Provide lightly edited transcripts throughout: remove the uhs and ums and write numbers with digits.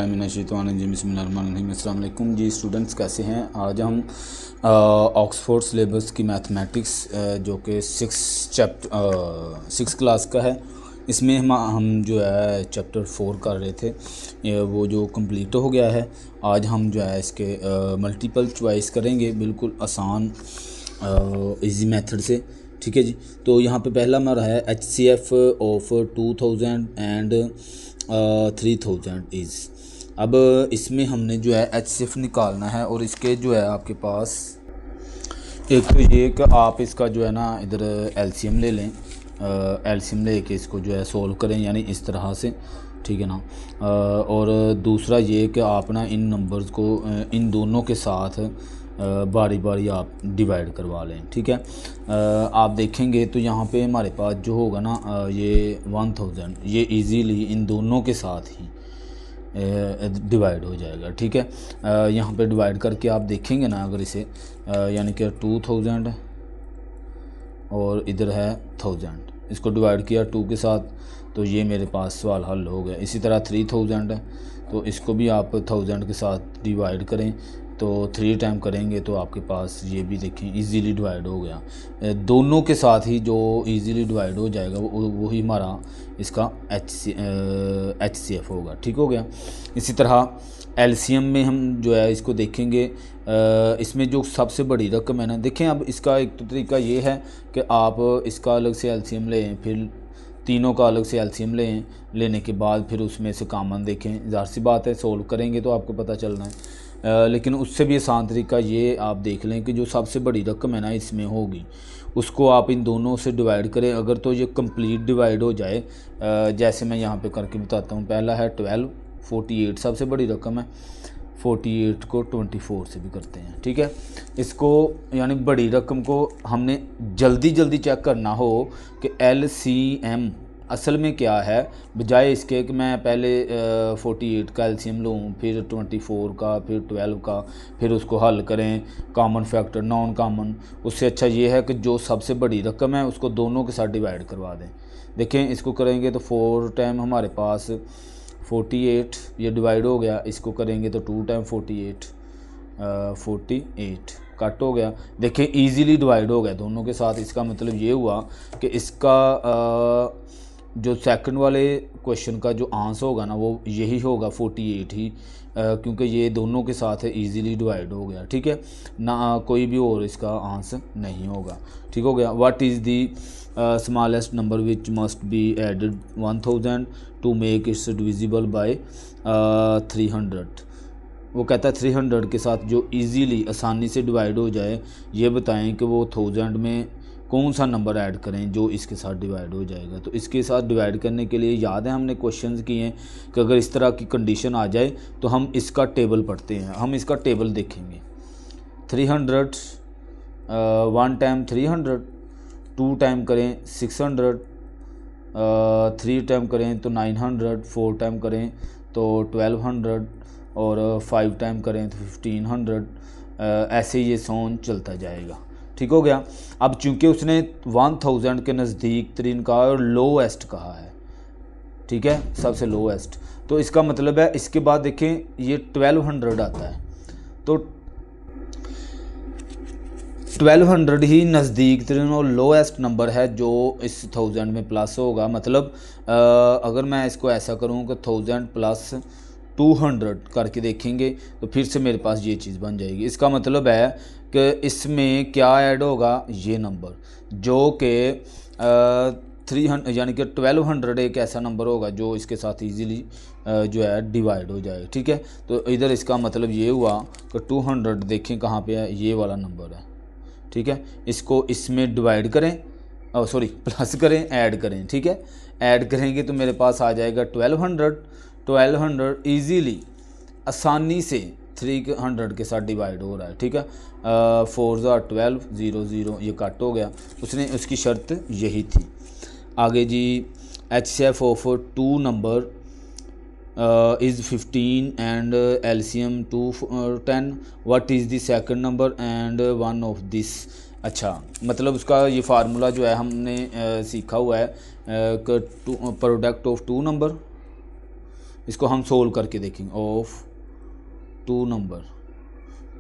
बिस्मिल्लाहिर्रहमानिर्रहीम। जी स्टूडेंट्स कैसे हैं। आज हम ऑक्सफोर्ड सिलेबस की मैथमेटिक्स जो कि सिक्स क्लास का है, इसमें हम जो है चैप्टर 4 कर रहे थे, वो जो कंप्लीट हो गया है। आज हम जो है इसके मल्टीपल चॉइस करेंगे, बिल्कुल आसान इजी मेथड से। ठीक है जी। तो यहाँ पे पहला हमारा है HCF ऑफ 2000 एंड 3000 इज़। अब इसमें हमने जो है HCF निकालना है, और इसके जो है आपके पास एक तो ये कि आप इसका जो है ना इधर LCM ले लें, LCM लेके इसको जो है सोल्व करें, यानी इस तरह से। ठीक है ना। और दूसरा ये कि आप ना इन नंबर्स को इन दोनों के साथ बारी बारी आप डिवाइड करवा लें। ठीक है। आप देखेंगे तो यहाँ पे हमारे पास जो होगा ना ये 1000, ये इजीली इन दोनों के साथ ही डिवाइड हो जाएगा। ठीक है। यहाँ पे डिवाइड करके आप देखेंगे ना, अगर इसे यानी कि 2000 और इधर है 1000, इसको डिवाइड किया 2 के साथ, तो ये मेरे पास सवाल हल हो गया। इसी तरह 3000 है, तो इसको भी आप 1000 के साथ डिवाइड करें, तो 3 टाइम करेंगे तो आपके पास ये भी देखें इजीली डिवाइड हो गया। दोनों के साथ ही जो इजीली डिवाइड हो जाएगा वही हमारा इसका HCF होगा। ठीक हो गया। इसी तरह LCM में हम जो है इसको देखेंगे, इसमें जो सबसे बड़ी रकम है ना, देखें अब इसका एक तो तरीका ये है कि आप इसका अलग से LCM लें, फिर तीनों का अलग से LCM लेने के बाद फिर उसमें से कॉमन देखें। ज़ाहिर सी बात है सोल्व करेंगे तो आपको पता चलना है। लेकिन उससे भी आसान तरीका ये आप देख लें कि जो सबसे बड़ी रकम है ना इसमें होगी, उसको आप इन दोनों से डिवाइड करें। अगर तो ये कंप्लीट डिवाइड हो जाए, जैसे मैं यहाँ पे करके बताता हूँ। पहला है 12, 48 सबसे बड़ी रकम है। 48 को 24 से भी करते हैं। ठीक है। इसको यानी बड़ी रकम को हमने जल्दी जल्दी चेक करना हो कि LCM असल में क्या है, बजाय इसके कि मैं पहले 48 का LCM लूँ, फिर 24 का, फिर 12 का, फिर उसको हल करें कॉमन फैक्टर नॉन कॉमन। उससे अच्छा ये है कि जो सबसे बड़ी रकम है उसको दोनों के साथ डिवाइड करवा दें। देखें इसको करेंगे तो 4 टाइम हमारे पास 48, ये डिवाइड हो गया। इसको करेंगे तो 2 टाइम 48 कट हो गया। देखिए इजीली डिवाइड हो गया दोनों के साथ। इसका मतलब ये हुआ कि इसका जो सेकंड वाले क्वेश्चन का जो आंसर होगा ना वो यही होगा 48 ही, क्योंकि ये दोनों के साथ है इजीली डिवाइड हो गया। ठीक है ना, कोई भी और इसका आंसर नहीं होगा। ठीक हो गया। What is the smallest number which must be added 1000 to make its divisible by 300। वो कहता है 300 के साथ जो इजीली आसानी से डिवाइड हो जाए, ये बताएं कि वो 1000 में कौन सा नंबर ऐड करें जो इसके साथ डिवाइड हो जाएगा। तो इसके साथ डिवाइड करने के लिए याद है हमने क्वेश्चंस किए हैं कि अगर इस तरह की कंडीशन आ जाए तो हम इसका टेबल पढ़ते हैं। हम इसका टेबल देखेंगे। 300 1 टाइम 300, 2 टाइम करें 600, 3 टाइम करें तो 900, 4 टाइम करें तो 1200, और 5 टाइम करें तो 1500। ऐसे ये सोन चलता जाएगा। ठीक हो गया। अब चूंकि उसने 1000 के नज़दीक तरीन कहा और लोएस्ट कहा है, ठीक है, सबसे लोएस्ट, तो इसका मतलब है इसके बाद देखें ये 1200 आता है, तो 1200 ही नज़दीक तरीन और लोएस्ट नंबर है जो इस 1000 में प्लस होगा। मतलब अगर मैं इसको ऐसा करूँ कि 1000 प्लस 200 करके देखेंगे तो फिर से मेरे पास ये चीज़ बन जाएगी। इसका मतलब है कि इसमें क्या ऐड होगा, ये नंबर जो कि 300 यानी कि 1200 एक ऐसा नंबर होगा जो इसके साथ इजीली जो है डिवाइड हो जाए। ठीक है। तो इधर इसका मतलब ये हुआ कि 200 देखें कहाँ पे है, ये वाला नंबर है। ठीक है। इसको इसमें डिवाइड करें, प्लस करें, ऐड करें। ठीक है। ऐड करेंगे तो मेरे पास आ जाएगा 1200 ईजीली आसानी से 300 के साथ डिवाइड हो रहा है। ठीक है। 4 12 0 0 ये कट हो गया। उसकी शर्त यही थी। आगे जी HCF of 2 number is 15 and LCM 10। What is the second number and one of this. अच्छा, मतलब उसका ये फार्मूला जो है हमने सीखा हुआ है कि प्रोडक्ट ऑफ 2 नंबर इसको हम सोल्व करके देखेंगे। Of two number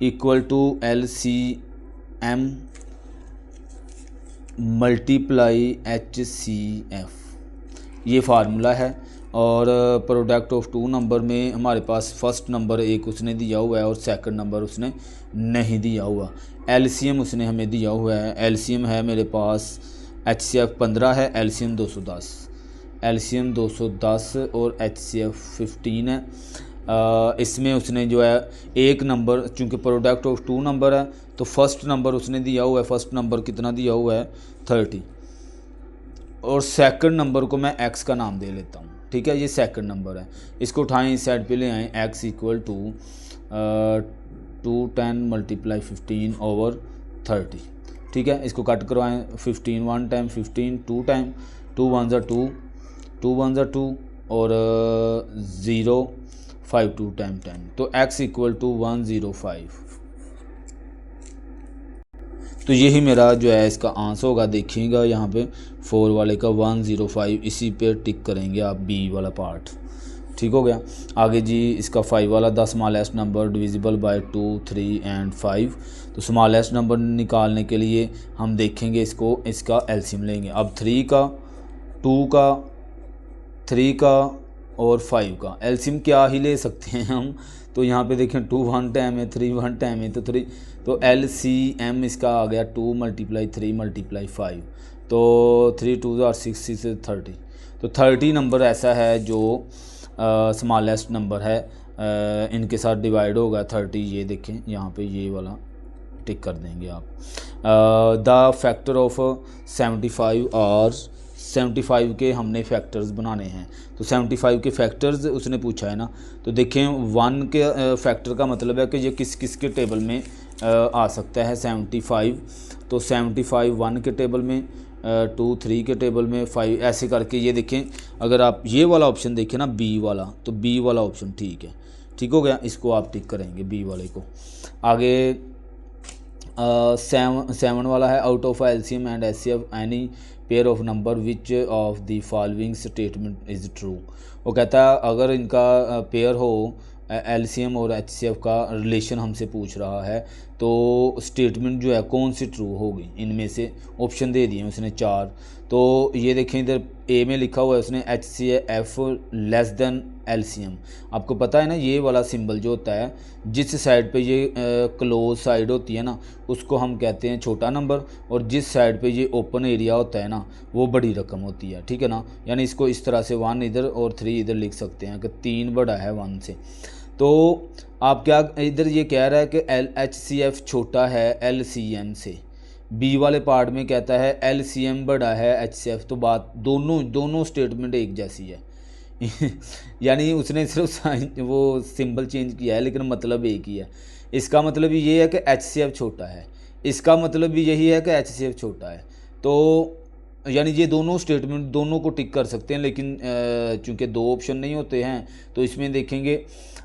equal to LCM multiply HCF, ये फार्मूला है। और प्रोडक्ट ऑफ टू नंबर में हमारे पास फर्स्ट नंबर एक उसने दिया हुआ है और सेकंड नंबर उसने नहीं दिया हुआ। LCM उसने हमें दिया हुआ है, LCM है मेरे पास HCF 15 है, LCM 210, LCM 210 और HCF 15 है। इसमें उसने जो है एक नंबर, चूँकि प्रोडक्ट ऑफ टू नंबर है तो फर्स्ट नंबर उसने दिया हुआ है, फर्स्ट नंबर कितना दिया हुआ है 30, और सेकंड नंबर को मैं x का नाम दे लेता हूँ, ठीक है। ये सेकंड नंबर है, इसको उठाएं इस साइड पे ले आएँ, x equal to 210 multiply 15 over 30, ठीक है। इसको कट करवाएं, 15 one time, 15 two time, 2 one ज़ा 2, 2 वन ज़ा 2 और 0 5 2 टाइम 10, तो x इक्वल टू 105। तो यही मेरा जो है इसका आंसर होगा। देखिएगा यहाँ पे 4 वाले का 105, इसी पे टिक करेंगे आप बी वाला पार्ट, ठीक हो गया। आगे जी इसका 5 वाला, the smallest number divisible by 2 3 and 5। तो स्मॉलेस्ट नंबर निकालने के लिए हम देखेंगे इसका एलसीएम लेंगे। अब 3 का, 2 का, 3 का और 5 का एलसीएम क्या ही ले सकते हैं हम। तो यहाँ पे देखें 2 वन टाइम है, 3 वन टाइम है, तो 3, तो LCM इसका आ गया 2 मल्टीप्लाई 3 मल्टीप्लाई 5, तो 3 2 6 6 30। तो 30 नंबर ऐसा है जो स्मॉलेस्ट नंबर है, इनके साथ डिवाइड होगा 30। ये देखें यहाँ पे ये वाला टिक कर देंगे आप। द फैक्टर ऑफ 75 और 75 के हमने फैक्टर्स बनाने हैं, तो 75 के फैक्टर्स उसने पूछा है ना। तो देखें 1 के फैक्टर का मतलब है कि ये किस किस के टेबल में आ सकता है 75। तो 75 1 के टेबल में, 2 3 के टेबल में, 5 ऐसे करके। ये देखें अगर आप ये वाला ऑप्शन देखें ना बी वाला, तो बी वाला ऑप्शन ठीक है, ठीक हो गया। इसको आप टिक करेंगे बी वाले को। आगे 7 वाला है, out of LCM and HCF any pair of number which of the following statement is true. वो कहता है अगर इनका पेयर हो LCM और HCF का रिलेशन हमसे पूछ रहा है, तो स्टेटमेंट जो है कौन सी ट्रू होगी, इनमें से ऑप्शन दे दिए उसने 4। तो ये देखें इधर ए में लिखा हुआ है उसने HCF लेस देन LCM। आपको पता है ना ये वाला सिंबल जो होता है, जिस साइड पे ये क्लोज साइड होती है ना उसको हम कहते हैं छोटा नंबर, और जिस साइड पे ये ओपन एरिया होता है ना वो बड़ी रकम होती है, ठीक है ना। यानी इसको इस तरह से 1 इधर और 3 इधर लिख सकते हैं कि 3 बड़ा है 1 से। तो आप क्या इधर ये कह रहा है कि HCF छोटा है LCM से, बी वाले पार्ट में कहता है LCM बड़ा है HCF। तो बात दोनों स्टेटमेंट एक जैसी है यानी उसने सिर्फ वो सिंबल चेंज किया है लेकिन मतलब एक ही है। इसका मतलब ये है कि HCF छोटा है, इसका मतलब भी यही है कि HCF छोटा है। तो यानी ये दोनों स्टेटमेंट दोनों को टिक कर सकते हैं, लेकिन चूंकि 2 ऑप्शन नहीं होते हैं तो इसमें देखेंगे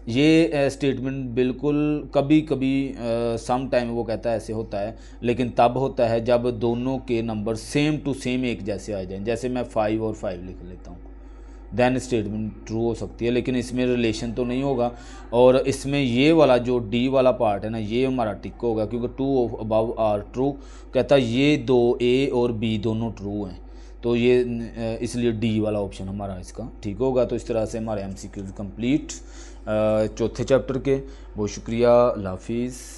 ये स्टेटमेंट बिल्कुल कभी कभी सम टाइम वो कहता है ऐसे होता है, लेकिन तब होता है जब दोनों के नंबर सेम टू सेम एक जैसे आ जाएं। जैसे मैं 5 और 5 लिख लेता हूँ, देन स्टेटमेंट ट्रू हो सकती है, लेकिन इसमें रिलेशन तो नहीं होगा। और इसमें ये वाला जो डी वाला पार्ट है ना ये हमारा टिक होगा, क्योंकि 2 अबव आर ट्रू कहता है ये 2 ए और बी दोनों ट्रू हैं, तो ये इसलिए डी वाला ऑप्शन हमारा इसका ठीक होगा। तो इस तरह से हमारे MCQ कंप्लीट चौथे चैप्टर के। बहुत शुक्रिया, अल्लाह हाफिज़।